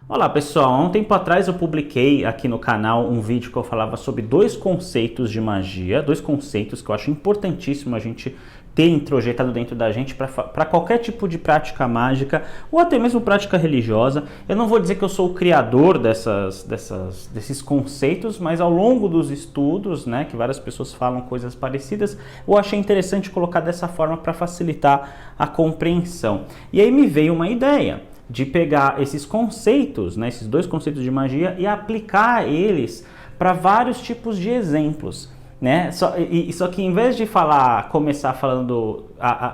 Olá pessoal, há um tempo atrás eu publiquei aqui no canal um vídeo que eu falava sobre dois conceitos de magia, dois conceitos que eu acho importantíssimo a gente ter introjetado dentro da gente para qualquer tipo de prática mágica ou até mesmo prática religiosa. Eu não vou dizer que eu sou o criador desses conceitos, mas ao longo dos estudos, né, que várias pessoas falam coisas parecidas, eu achei interessante colocar dessa forma para facilitar a compreensão. E aí me veio uma ideia de pegar esses conceitos, né, esses dois conceitos de magia e aplicar eles para vários tipos de exemplos, né? Só que em vez de começar falando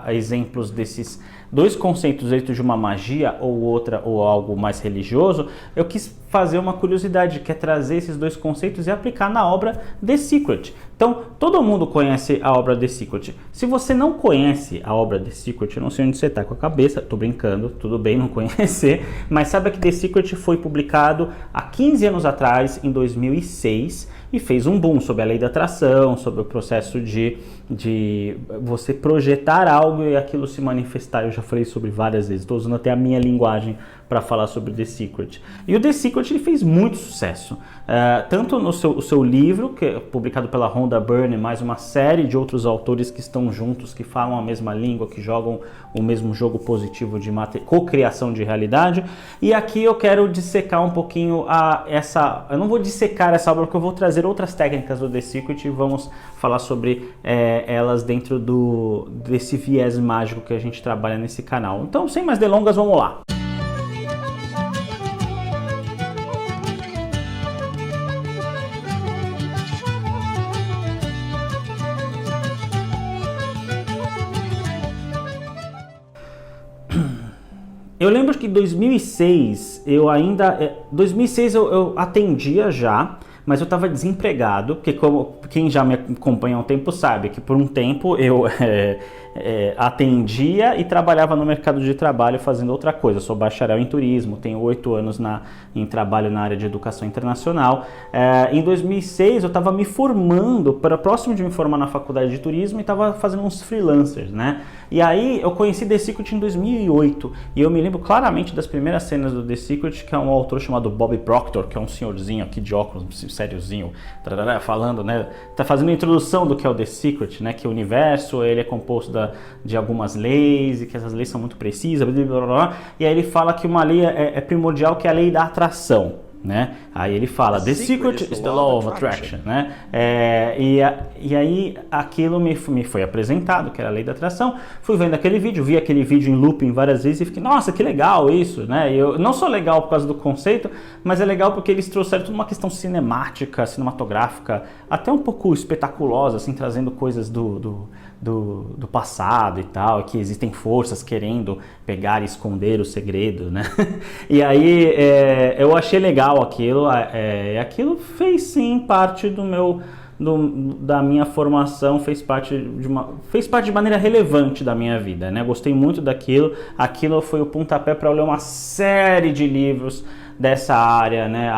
exemplos desses dois conceitos dentro de uma magia ou outra ou algo mais religioso, eu quis fazer uma curiosidade, que é trazer esses dois conceitos e aplicar na obra The Secret. Então, todo mundo conhece a obra The Secret. Se você não conhece a obra The Secret, eu não sei onde você está com a cabeça, tô brincando, tudo bem não conhecer, mas saiba que The Secret foi publicado há 15 anos atrás, em 2006, e fez um boom sobre a lei da atração, sobre o processo de você projetar algo e aquilo se manifestar. Eu já falei sobre várias vezes, estou usando até a minha linguagem para falar sobre The Secret. E o The Secret ele fez muito sucesso, tanto no seu livro, que é publicado pela Rhonda Byrne, mais uma série de outros autores que estão juntos, que falam a mesma língua, que jogam o mesmo jogo positivo de cocriação de realidade. E aqui eu quero dissecar um pouquinho eu não vou dissecar essa obra, porque eu vou trazer outras técnicas do The Secret e vamos falar sobre elas dentro desse viés mágico que a gente trabalha nesse canal. Então, sem mais delongas, vamos lá! Eu lembro que em 2006 eu atendia já, mas eu estava desempregado, porque quem já me acompanha há um tempo sabe que por um tempo eu atendia e trabalhava no mercado de trabalho fazendo outra coisa. Eu sou bacharel em turismo, tenho 8 anos em trabalho na área de educação internacional. Em 2006 eu estava me formando, próximo de me formar na faculdade de turismo, e estava fazendo uns freelancers, né? E aí eu conheci The Secret em 2008, e eu me lembro claramente das primeiras cenas do The Secret, que é um autor chamado Bob Proctor, que é um senhorzinho aqui de óculos, sériozinho, falando, né? Tá fazendo a introdução do que é o The Secret, né? Que o universo ele é composto de algumas leis, e que essas leis são muito precisas, blá, blá, blá, e aí ele fala que uma lei é primordial, que é a lei da atração, né? Aí ele fala, The secret is the law of attraction, né? E aí aquilo me foi apresentado, que era a lei da atração. Fui vendo aquele vídeo, vi aquele vídeo em looping várias vezes e fiquei, nossa, que legal isso, né? Eu não sou legal por causa do conceito, mas é legal porque eles trouxeram toda uma questão cinematográfica, até um pouco espetaculosa, assim, trazendo coisas do passado e tal, que existem forças querendo pegar e esconder o segredo, né? E aí eu achei legal aquilo, aquilo fez sim parte da minha formação, fez parte de maneira relevante da minha vida, né? Gostei muito daquilo, aquilo foi o pontapé para eu ler uma série de livros dessa área, né?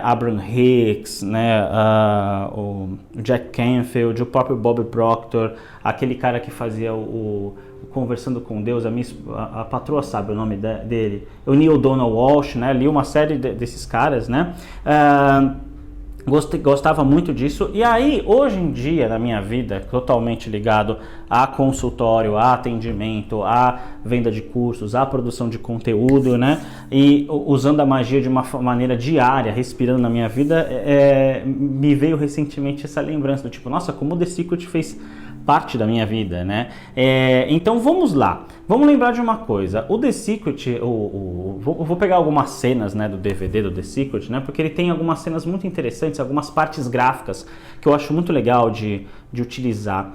Abraham Hicks, né? O Jack Canfield, o próprio Bob Proctor, aquele cara que fazia o Conversando com Deus, a patroa sabe o nome dele, o Neil Donald Walsh, né? Li uma série desses caras, né? Gostava muito disso. E aí, hoje em dia, na minha vida, totalmente ligado a consultório, a atendimento, a venda de cursos, a produção de conteúdo, né? E usando a magia de uma maneira diária, respirando na minha vida, me veio recentemente essa lembrança do tipo, nossa, como o The Secret fez parte da minha vida, né? Então vamos lá, vamos lembrar de uma coisa. O The Secret, vou pegar algumas cenas, né, do DVD do The Secret, né? Porque ele tem algumas cenas muito interessantes, algumas partes gráficas que eu acho muito legal de utilizar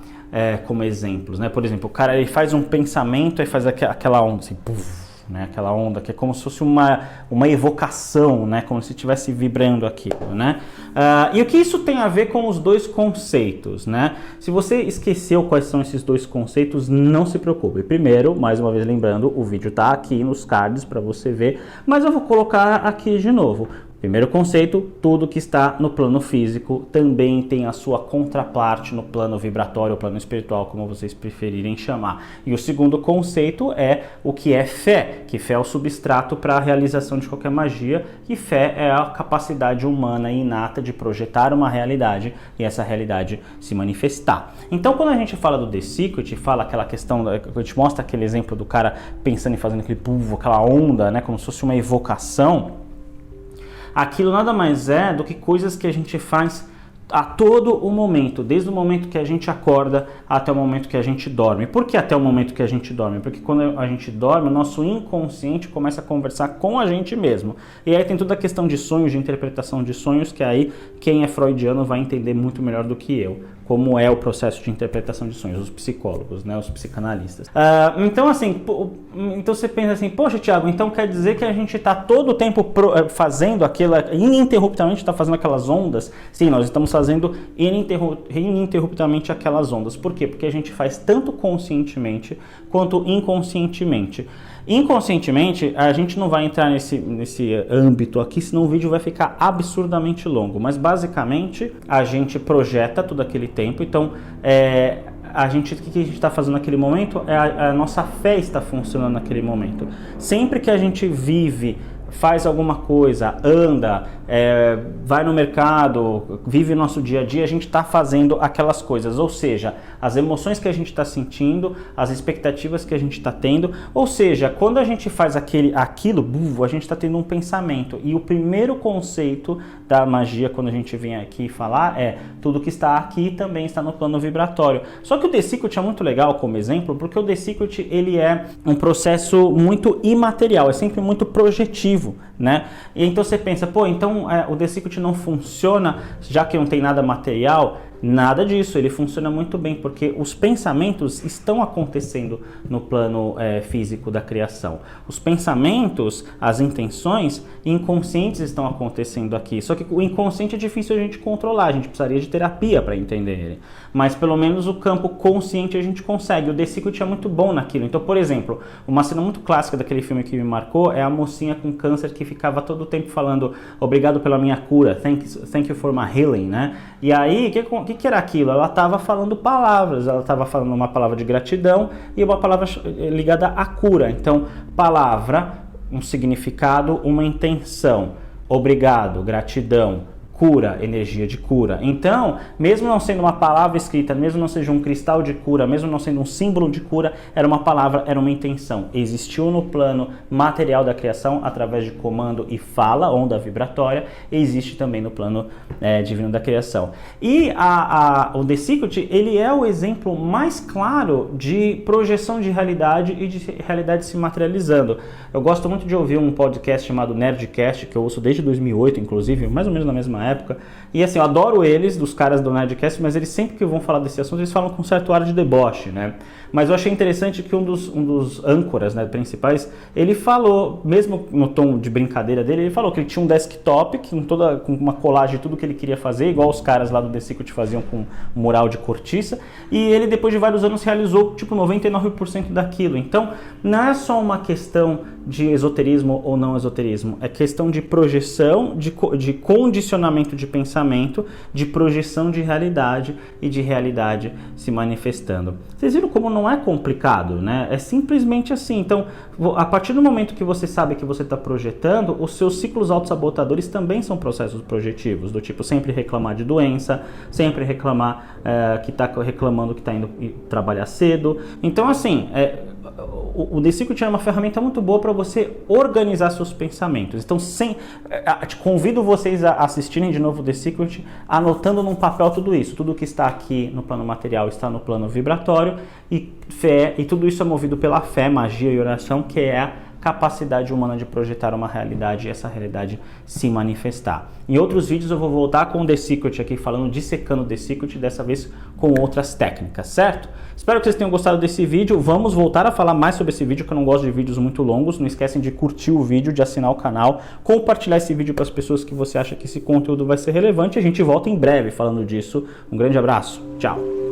como exemplos, né? Por exemplo, o cara ele faz um pensamento e faz aquela onda assim, puff, né? Aquela onda que é como se fosse uma evocação, né? Como se estivesse vibrando aquilo, né? E o que isso tem a ver com os dois conceitos, né? Se você esqueceu quais são esses dois conceitos, não se preocupe. Primeiro, mais uma vez lembrando, o vídeo está aqui nos cards para você ver, mas eu vou colocar aqui de novo. Primeiro conceito, tudo que está no plano físico também tem a sua contraparte no plano vibratório, plano espiritual, como vocês preferirem chamar. E o segundo conceito é o que é fé, que fé é o substrato para a realização de qualquer magia, e fé é a capacidade humana inata de projetar uma realidade e essa realidade se manifestar. Então, quando a gente fala do The Secret, fala aquela questão, a gente mostra aquele exemplo do cara pensando em fazendo aquele pulvo, aquela onda, né, como se fosse uma evocação. Aquilo nada mais é do que coisas que a gente faz a todo o momento, desde o momento que a gente acorda até o momento que a gente dorme. Por que até o momento que a gente dorme? Porque quando a gente dorme, o nosso inconsciente começa a conversar com a gente mesmo. E aí tem toda a questão de sonhos, de interpretação de sonhos, que aí quem é freudiano vai entender muito melhor do que eu, como é o processo de interpretação de sonhos, os psicólogos, né, os psicanalistas. Então assim, então você pensa assim, poxa, Thiago, então quer dizer que a gente está todo o tempo fazendo aquilo, ininterruptamente está fazendo aquelas ondas? Sim, nós estamos fazendo ininterruptamente aquelas ondas. Por quê? Porque a gente faz tanto conscientemente quanto inconscientemente. Inconscientemente, a gente não vai entrar nesse âmbito aqui, senão o vídeo vai ficar absurdamente longo. Mas basicamente, a gente projeta todo aquele tempo. Então, o que a gente está fazendo naquele momento? A nossa fé está funcionando naquele momento. Sempre que a gente vive, faz alguma coisa, anda, vai no mercado, vive o nosso dia a dia, a gente está fazendo aquelas coisas, ou seja, as emoções que a gente está sentindo, as expectativas que a gente está tendo, ou seja, quando a gente faz aquilo, a gente está tendo um pensamento. E o primeiro conceito da magia, quando a gente vem aqui falar, é tudo que está aqui também está no plano vibratório. Só que o The Secret é muito legal como exemplo, porque o The Secret ele é um processo muito imaterial, é sempre muito projetivo, né? E então você pensa, pô, então o The Secret não funciona já que não tem nada material? Nada disso, ele funciona muito bem, porque os pensamentos estão acontecendo no plano físico da criação. Os pensamentos, as intenções inconscientes estão acontecendo aqui. Só que o inconsciente é difícil a gente controlar, a gente precisaria de terapia para entender ele. Mas pelo menos o campo consciente a gente consegue. O The Secret é muito bom naquilo. Então, por exemplo, uma cena muito clássica daquele filme que me marcou é a mocinha com câncer que ficava todo o tempo falando obrigado pela minha cura, thank you for my healing, né? E aí, o que era aquilo? Ela estava falando palavras, ela estava falando uma palavra de gratidão e uma palavra ligada à cura. Então, palavra, um significado, uma intenção. Obrigado, gratidão, cura, energia de cura. Então, mesmo não sendo uma palavra escrita, mesmo não seja um cristal de cura, mesmo não sendo um símbolo de cura, era uma palavra, era uma intenção. Existiu no plano material da criação através de comando e fala, onda vibratória, e existe também no plano divino da criação. E o The Secret, ele é o exemplo mais claro de projeção de realidade e de realidade se materializando. Eu gosto muito de ouvir um podcast chamado Nerdcast, que eu ouço desde 2008, inclusive, mais ou menos na mesma época. E assim, eu adoro eles, dos caras do Nerdcast, mas eles sempre que vão falar desse assunto, eles falam com certo ar de deboche, né? Mas eu achei interessante que um dos âncoras, né, principais, ele falou, mesmo no tom de brincadeira dele, ele falou que ele tinha um desktop com uma colagem de tudo que ele queria fazer, igual os caras lá do The Secret faziam com um mural de cortiça, e ele depois de vários anos realizou tipo 99% daquilo. Então, não é só uma questão de esoterismo ou não esoterismo, é questão de projeção, de condicionamento de pensamento, de projeção de realidade e de realidade se manifestando. Vocês viram como não é complicado, né? É simplesmente assim. Então, a partir do momento que você sabe que você está projetando, os seus ciclos autossabotadores também são processos projetivos, do tipo sempre reclamar de doença, sempre reclamar que está reclamando que está indo trabalhar cedo. Então, assim, o The Secret é uma ferramenta muito boa para você organizar seus pensamentos. Então, te convido vocês a assistirem de novo o The Secret, anotando num papel tudo isso. Tudo que está aqui no plano material está no plano vibratório, e fé, e tudo isso é movido pela fé, magia e oração, que é a capacidade humana de projetar uma realidade e essa realidade se manifestar. Em outros vídeos eu vou voltar com o The Secret aqui, falando, dissecando o The Secret, dessa vez com outras técnicas, certo? Espero que vocês tenham gostado desse vídeo. Vamos voltar a falar mais sobre esse vídeo, que eu não gosto de vídeos muito longos. Não esquecem de curtir o vídeo, de assinar o canal, compartilhar esse vídeo para as pessoas que você acha que esse conteúdo vai ser relevante. A gente volta em breve falando disso. Um grande abraço, tchau!